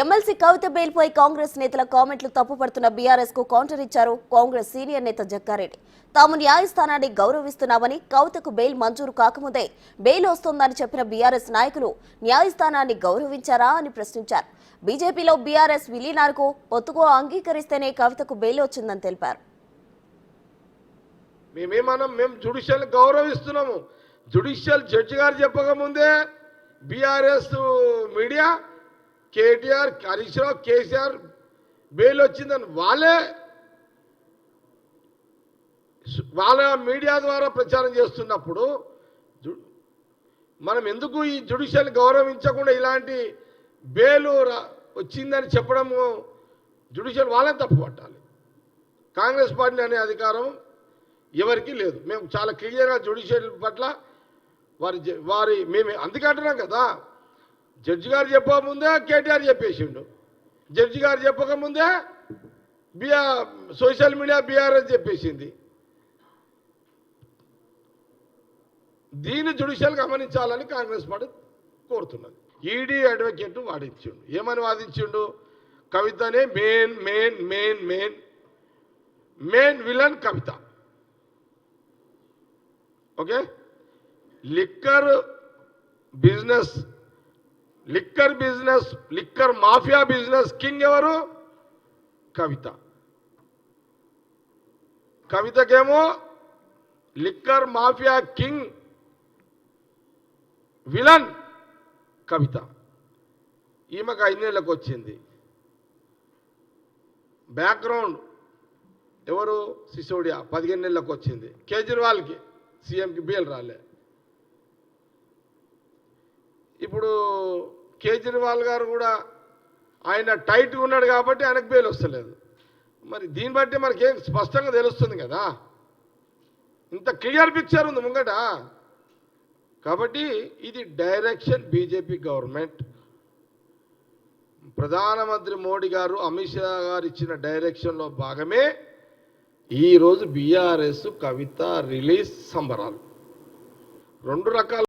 MLC కవిత బెయిల్పై కాంగ్రెస్ నేతల కామెంట్లు తప్పుపడుతున్న బీఆర్ఎస్ కు కౌంటర్ ఇచ్చారు కాంగ్రెస్ సీనియర్ నేత జగ్గారెడ్డి. తాము న్యాయస్థానాన్ని గౌరవిస్తున్నామని, కవితకు బెయిల్ మంజూరు కాకముందే బెయిల్ వస్తోందని చెప్పిన బీఆర్ఎస్ నాయకులు న్యాయస్థానాన్ని గౌరవించారా అని ప్రశ్నించారు. బీజేపీలో బీఆర్ఎస్ విలీనాలకు పొత్తుకు అంగీకరిస్తేనే కవితకు బెయిల్ వచ్చిందని తెలిపారు. మేము జ్యుడిషియల్ గౌరవిస్తున్నాము. జ్యుడిషియల్ జడ్జి గారు చెప్పకముందే BRS media KTR, Harish Rao, KCR bail వచ్చిందని వాళ్ళ మీడియా ద్వారా ప్రచారం చేస్తున్నప్పుడు మనం ఎందుకు ఈ జ్యుడిషియల్ గౌరవించకుండా ఇలాంటి బెయిల్ వచ్చిందని చెప్పడము? జ్యుడిషియల్ వాళ్ళని తప్పు పట్టాలి. కాంగ్రెస్ పార్టీ అనే అధికారం ఎవరికి లేదు. మేము చాలా క్లియర్గా జ్యుడిషియల్ పట్ల మేము అందుకే అంటున్నాం కదా, జడ్జి గారు చెప్పకముందే కేటీఆర్ చెప్పేసిండు, జడ్జి గారు చెప్పకముందే సోషల్ మీడియా బీఆర్ఎస్ చెప్పేసింది. దీన్ని జ్యుడిషియల్ గమనించాలని కాంగ్రెస్ పార్టీ కోరుతున్నది. ఈడీ అడ్వకేట్ వాదించిండు. ఏమని వాదించిండు? కవితనే main main main main main villain Kavitha. Okay, liquor business, liquor mafia business king ఎవరు? కవిత. కవితకేమో liquor mafia king villain Kavitha. ఈమెకు 5 నెలలకు వచ్చింది. బ్యాక్గ్రౌండ్ ఎవరు? సిసోడియా 15 నెలలకు వచ్చింది. కేజ్రీవాల్కి సీఎంకి బెయిల్ రాలే. ఇప్పుడు కేజ్రీవాల్ గారు కూడా ఆయన టైట్గా ఉన్నాడు కాబట్టి ఆయనకు బెయిల్ వస్తలేదు. మరి దీన్ని బట్టి మనకేం స్పష్టంగా తెలుస్తుంది కదా, ఇంత క్లియర్ పిక్చర్ ఉంది ముంగట. కాబట్టి ఇది డైరెక్షన్ బీజేపీ గవర్నమెంట్. ప్రధానమంత్రి మోడీ గారు, అమిత్ షా గారు ఇచ్చిన డైరెక్షన్లో భాగమే ఈరోజు బీఆర్ఎస్ కవిత రిలీజ్ సంబరాలు. 2 రకాల